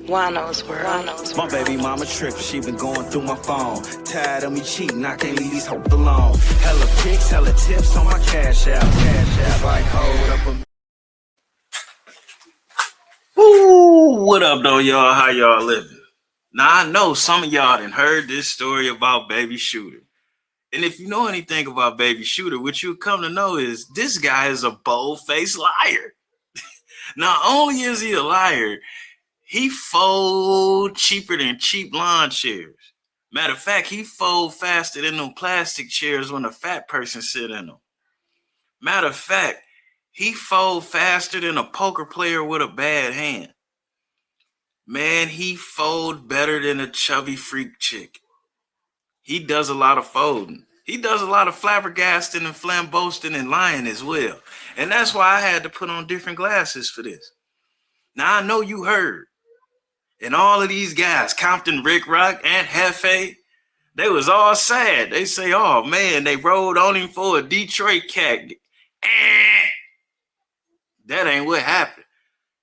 Juan-o's world. My baby mama trippin', she been going through my phone. Tired of me cheating, I can't leave these hoes alone. Hella pics, hella tips on my cash out. It's like, hold up a... Ooh, what up though, y'all? How y'all living? Now, I know some of y'all done heard this story about Baby Shooter. And if you know anything about Baby Shooter, what you come to know is this guy is a bold-faced liar. Not only is he a liar, he fold cheaper than cheap lawn chairs. Matter of fact, he fold faster than them plastic chairs when a fat person sit in them. Matter of fact, he fold faster than a poker player with a bad hand. Man, he fold better than a chubby freak chick. He does a lot of folding. He does a lot of flabbergasting and flamboasting and lying as well. And that's why I had to put on different glasses for this. Now, I know you heard. And all of these guys, Compton, Ric Rock, and Hefe, they was all sad. They say, oh, man, they rode on him for a Detroit cat. That ain't what happened.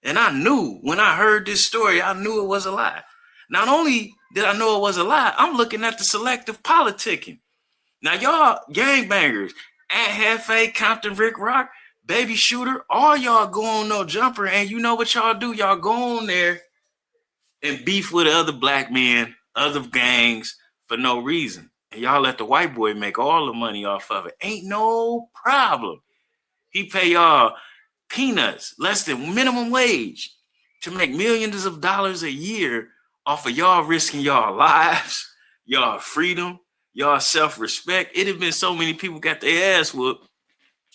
And I knew when I heard this story, I knew it was a lie. Not only did I know it was a lie, I'm looking at the selective politicking. Now, y'all gangbangers, at Hefe, Compton, Ric Rock, Baby Shooter, all y'all go on No Jumper, and you know what y'all do? Y'all go on there and beef with other black men, other gangs for no reason. And y'all let the white boy make all the money off of it. Ain't no problem. He pay y'all peanuts, less than minimum wage, to make millions of dollars a year off of y'all risking y'all lives, y'all freedom, y'all self-respect. It have been so many people got their ass whooped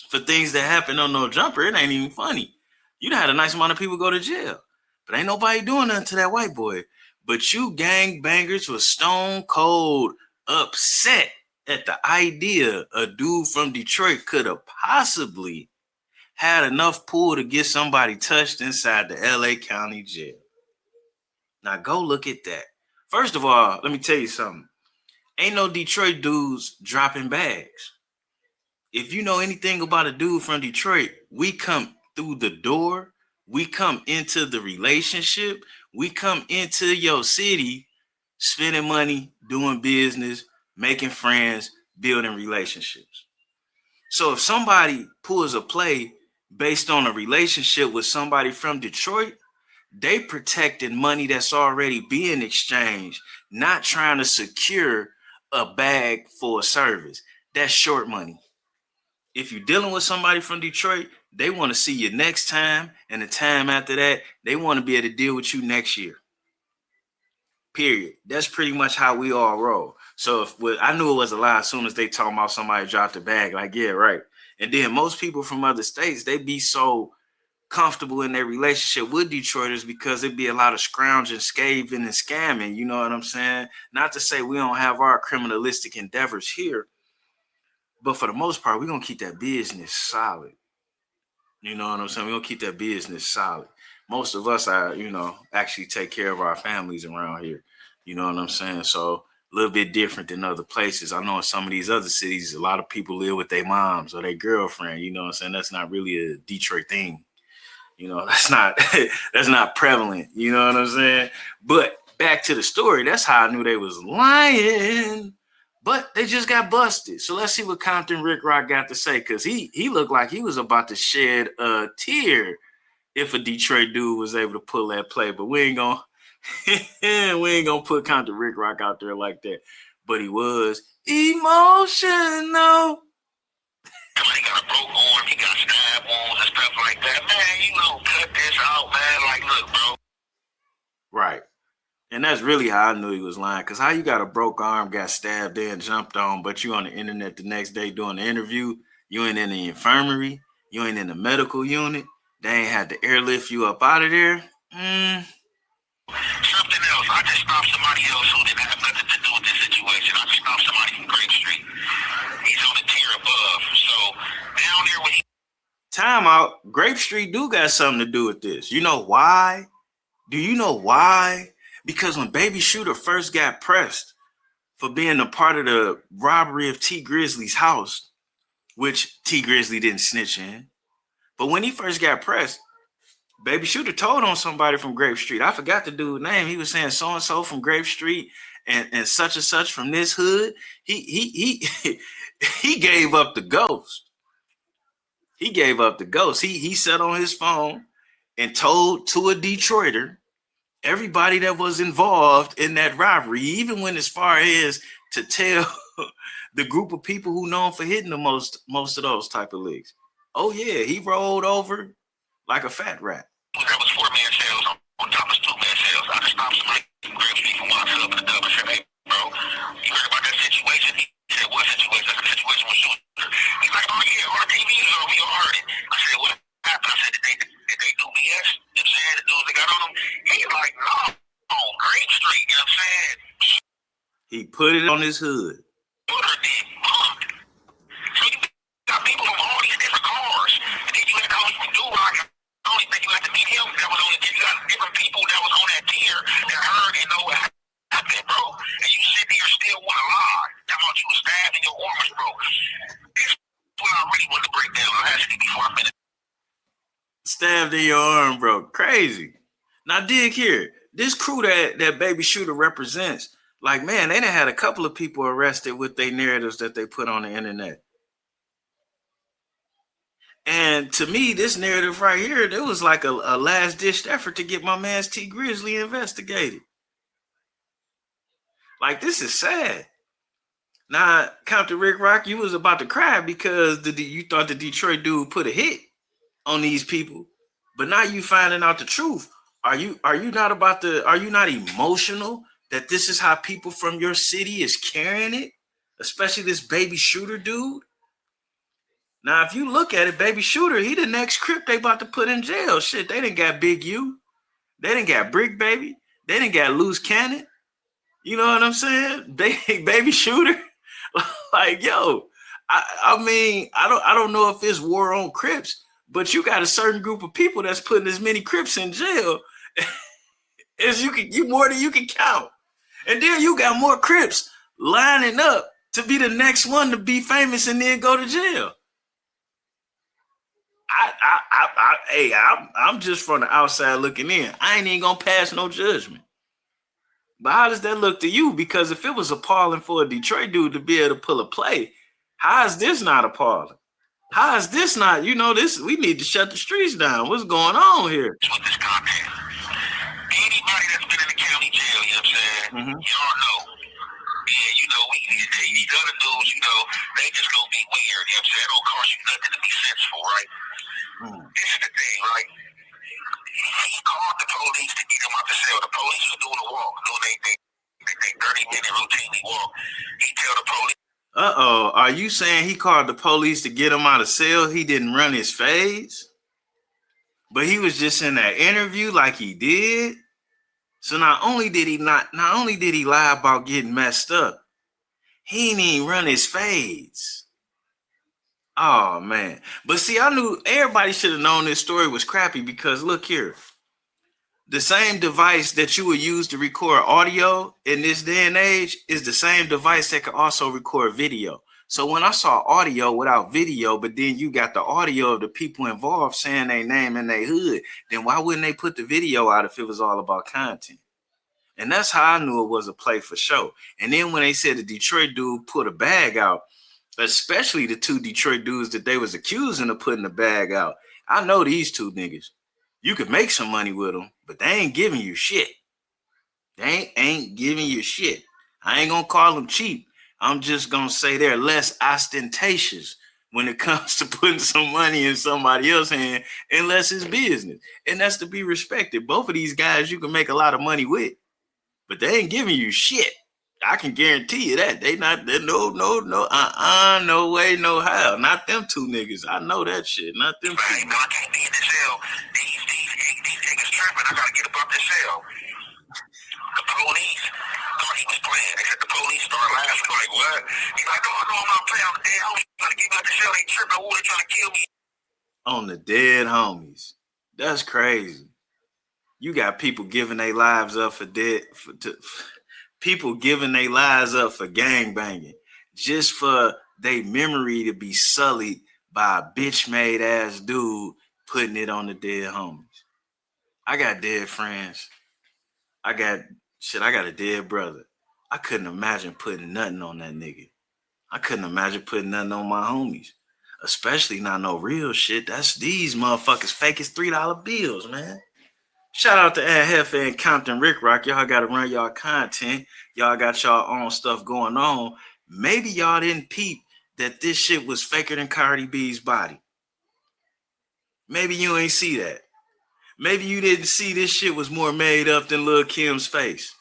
for things that happen on No Jumper. It ain't even funny. You done had a nice amount of people go to jail, but ain't nobody doing nothing to that white boy. But you gangbangers was stone cold upset at the idea a dude from Detroit could have possibly had enough pull to get somebody touched inside the LA County jail. Now go look at that. First of all, let me tell you something. Ain't no Detroit dudes dropping bags. If you know anything about a dude from Detroit, we come through the door, we come into the relationship, we come into your city spending money, doing business, making friends, building relationships. So if somebody pulls a play based on a relationship with somebody from Detroit, they protecting money that's already being exchanged, not trying to secure a bag for a service. That's short money. If you're dealing with somebody from Detroit, they want to see you next time, and the time after that, they want to be able to deal with you next year. Period. That's pretty much how we all roll. So I knew it was a lie as soon as they talking about somebody dropped a bag. Like, yeah, right. And then most people from other states, they be so comfortable in their relationship with Detroiters because it'd be a lot of scrounging, scaving, and scamming. You know what I'm saying? Not to say we don't have our criminalistic endeavors here, but for the most part, we're going to keep that business solid. You know what I'm saying? We're going to keep that business solid. Most of us are, actually take care of our families around here. You know what I'm saying? So a little bit different than other places. I know in some of these other cities, a lot of people live with their moms or their girlfriend. You know what I'm saying? That's not really a Detroit thing. That's not prevalent. You know what I'm saying? But back to the story. That's how I knew they was lying. But they just got busted. So let's see what Compton Ric Rock got to say, because he looked like he was about to shed a tear if a Detroit dude was able to pull that play. But we ain't gonna put Compton Ric Rock out there like that. But he was emotional. He got a broke arm, he got stab wounds and stuff like that. Man, cut this out, man. Like, look, bro. Right. And that's really how I knew he was lying. Because how you got a broke arm, got stabbed in, jumped on, but you on the internet the next day doing the interview, you ain't in the infirmary, you ain't in the medical unit, they ain't had to airlift you up out of there. Something else. I just stopped somebody else who didn't have nothing to do with this situation. I just stopped somebody from Grape Street. He's on the tier above. So down there when he... Time out. Grape Street do got something to do with this. You know why? Do you know why? Because when Baby Shooter first got pressed for being a part of the robbery of T Grizzly's house, which T Grizzly didn't snitch in, but when he first got pressed, Baby Shooter told on somebody from Grape Street. I forgot the dude's name. He was saying so and so from Grape Street and such from this hood. He he gave up the ghost. He gave up the ghost. He sat on his phone and told to a Detroiter everybody that was involved in that robbery. He even went as far as to tell the group of people who known for hitting the most of those type of licks. Oh yeah, he rolled over like a fat rat. That was 4-man sales. On top of 2-man sales. I just stopped somebody from Grape Street from walking up in the dub and said, "Hey, bro, you heard about that situation?" He said, "What situation?" I said, "The situation was shooter." He's like, "Oh yeah, on TV, so we all heard it." I said, "What happened?" I said, did they do BS? You know what I'm saying? The dudes that got on them? He's like, "No, on Grape Street." You know what I'm saying? He put it on his hood. Shooter did punk. So you got people from all these different cars. And then you had the host from Durock. I don't even think you had to meet him. That was on the you got different people that was on that tier that heard and know what happened, bro. And you sit there still want to lie. Talking about you was stabbed in your arms, bro. This is what I really want to break down lastly before I finish. Stabbed in your arm, bro. Crazy. Now dig here. This crew that Baby Shooter represents, like, man, they done had a couple of people arrested with their narratives that they put on the internet. And to me, this narrative right here, it was like a last-ditch effort to get my man's T Grizzly investigated. Like, this is sad. Now, Compton Ric Rock, you was about to cry because you thought the Detroit dude put a hit on these people, but now you finding out the truth. Are you not emotional that this is how people from your city is carrying it, especially this Baby Shooter dude? Now, if you look at it, Baby Shooter, he the next Crip they about to put in jail. Shit, they done got Big U. They done got Brick Baby. They done got Loose Cannon. You know what I'm saying? Baby Shooter. Like, yo, I mean, I don't know if it's war on Crips, but you got a certain group of people that's putting as many Crips in jail as you more than you can count. And then you got more Crips lining up to be the next one to be famous and then go to jail. I'm just from the outside looking in. I ain't even gonna pass no judgment. But how does that look to you? Because if it was appalling for a Detroit dude to be able to pull a play, how is this not appalling? How is this not, this? We need to shut the streets down. What's going on here? With this content, anybody that's been in the county jail, you know what I'm saying? Mm-hmm. Y'all know. Yeah, these other dudes, they just gonna be weird, you know what I'm saying? It don't cost you nothing to be sensible, right? This is the thing, right? He called the police to get him out the cell. The police were doing a walk, doing they 30-minute routinely walk. He tell the police. Uh-oh, are you saying he called the police to get him out of cell? He didn't run his fades? But he was just in that interview like he did? So not only did he lie about getting messed up, he didn't even run his fades. Oh, man. But see, I knew everybody should have known this story was crappy because look here. The same device that you would use to record audio in this day and age is the same device that can also record video. So when I saw audio without video, but then you got the audio of the people involved saying their name and their hood, then why wouldn't they put the video out if it was all about content? And that's how I knew it was a play for show. And then when they said the Detroit dude put a bag out, especially the two Detroit dudes that they was accusing of putting the bag out, I know these two niggas. You could make some money with them, but they ain't giving you shit. They ain't giving you shit. I ain't gonna call them cheap. I'm just gonna say they're less ostentatious when it comes to putting some money in somebody else's hand, unless it's business. And that's to be respected. Both of these guys you can make a lot of money with, but they ain't giving you shit. I can guarantee you that. No way, no how. Not them two niggas. I know that shit. Not them two. Hey, I can't be in this cell. These niggas tripping. I gotta get up out this cell. The police thought he was playing. They said the police started laughing. Like, what? He's like, oh, no, I'm not playing. I'm dead. I'm trying to get me out the cell. They tripping. Oh, they trying to kill me. On the dead homies. That's crazy. You got people giving their lives up people giving their lives up for gangbanging just for their memory to be sullied by a bitch-made ass dude putting it on the dead homies. I got dead friends. I got a dead brother. I couldn't imagine putting nothing on that nigga. I couldn't imagine putting nothing on my homies. Especially not no real shit. That's these motherfuckers fake as $3 bills, man. Shout out to Ed Hefe and Compton Ric Rock. Y'all gotta run y'all content. Y'all got y'all own stuff going on. Maybe y'all didn't peep that this shit was faker than Cardi B's body. Maybe you ain't see that. Maybe you didn't see this shit was more made up than Lil' Kim's face.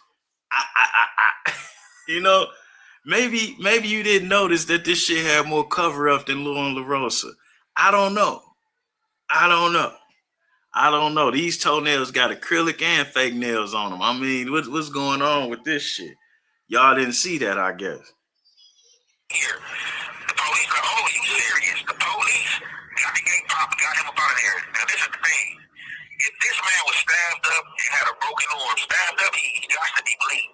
You know, maybe you didn't notice that this shit had more cover up than Lil La Rosa. I don't know. These toenails got acrylic and fake nails on them. I mean, what's going on with this shit? Y'all didn't see that, I guess. Here, the police are, oh, you serious? The police got the gang pop, got him up out of there. Now, this is the thing. If this man was stabbed up and had a broken arm, stabbed up, he got to be bleeding.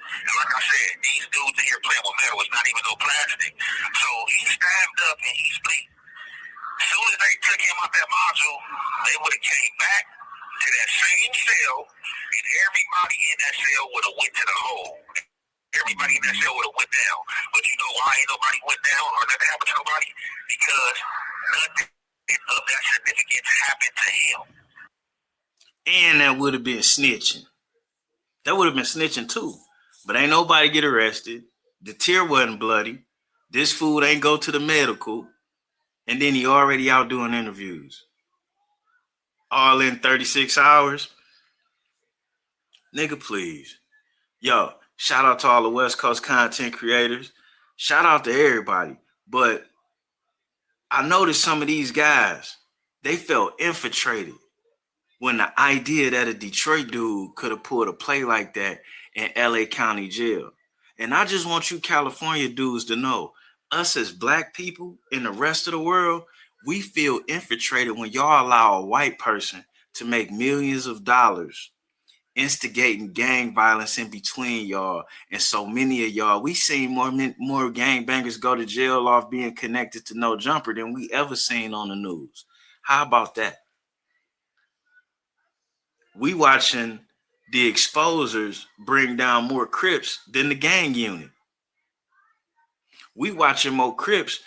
And like I said, these dudes in here playing with metal is not even no plastic. So he's stabbed up and he's bleeding. As soon as they took him out that module, they would have came back to that same cell, and everybody in that cell would have went to the hole. Everybody in that cell would have went down. But you know why ain't nobody went down or nothing happened to nobody? Because nothing of that significance happened to him. And that would have been snitching. That would have been snitching too. But ain't nobody get arrested. The tear wasn't bloody. This fool ain't go to the medical. And then he already out doing interviews. All in 36 hours. Nigga, please. Yo, shout out to all the West Coast content creators. Shout out to everybody. But I noticed some of these guys, they felt infiltrated when the idea that a Detroit dude could have pulled a play like that in LA County Jail. And I just want you California dudes to know, us as black people in the rest of the world, we feel infiltrated when y'all allow a white person to make millions of dollars instigating gang violence in between y'all. And so many of y'all, we seen more gangbangers go to jail off being connected to No Jumper than we ever seen on the news. How about that? We watching the exposers bring down more Crips than the gang unit. We watching more Crips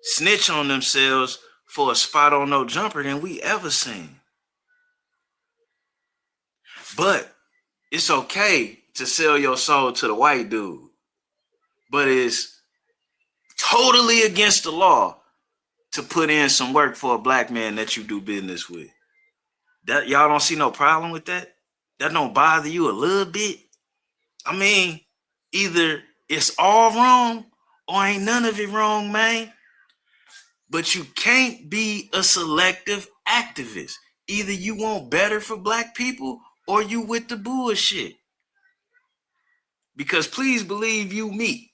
snitch on themselves for a spot on No Jumper than we ever seen. But it's okay to sell your soul to the white dude. But it's totally against the law to put in some work for a black man that you do business with. That y'all don't see no problem with that? That don't bother you a little bit? I mean, either it's all wrong or ain't none of it wrong, man. But you can't be a selective activist. Either you want better for black people or you with the bullshit. Because please believe you me,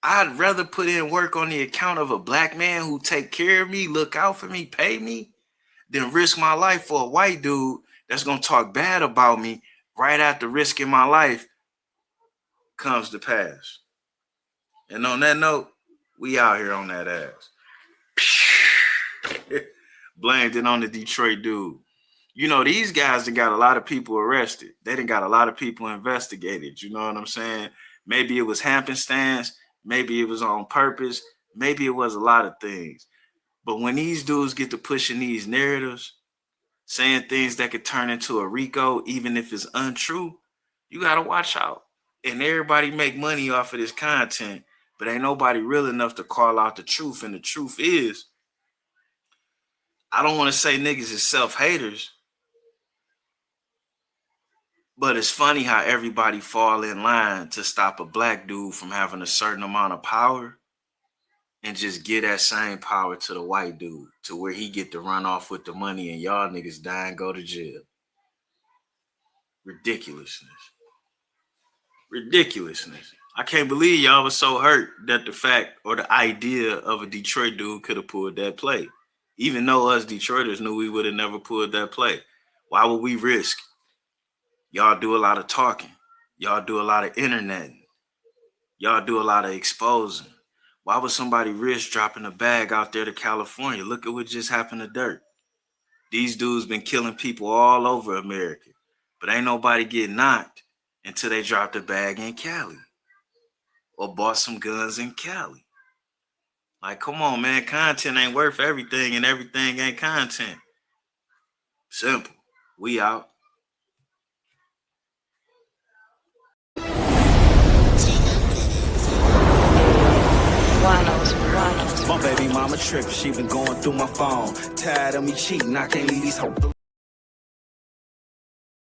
I'd rather put in work on the account of a black man who take care of me, look out for me, pay me, than risk my life for a white dude that's going to talk bad about me right after risking my life comes to pass. And on that note, we out here on that ass. Blamed it on the Detroit dude. You know, these guys that got a lot of people arrested. They done got a lot of people investigated. You know what I'm saying? Maybe it was happenstance. Maybe it was on purpose. Maybe it was a lot of things. But when these dudes get to pushing these narratives, saying things that could turn into a RICO, even if it's untrue, you got to watch out. And everybody make money off of this content, but ain't nobody real enough to call out the truth. And the truth is, I don't want to say niggas is self-haters, but it's funny how everybody fall in line to stop a black dude from having a certain amount of power and just give that same power to the white dude to where he get to run off with the money and y'all niggas die and go to jail. Ridiculousness. I can't believe y'all was so hurt that the fact or the idea of a Detroit dude could have pulled that play. Even though us Detroiters knew we would have never pulled that play. Why would we risk? Y'all do a lot of talking. Y'all do a lot of internet. Y'all do a lot of exposing. Why would somebody risk dropping a bag out there to California? Look at what just happened to Dirt. These dudes been killing people all over America, but ain't nobody get knocked until they dropped a bag in Cali or bought some guns in Cali. Like, come on, man. Content ain't worth everything, and everything ain't content. Simple. We out. Juan-o's. My baby mama trippin', she been going through my phone. Tired of me cheating, I can't leave these hoes.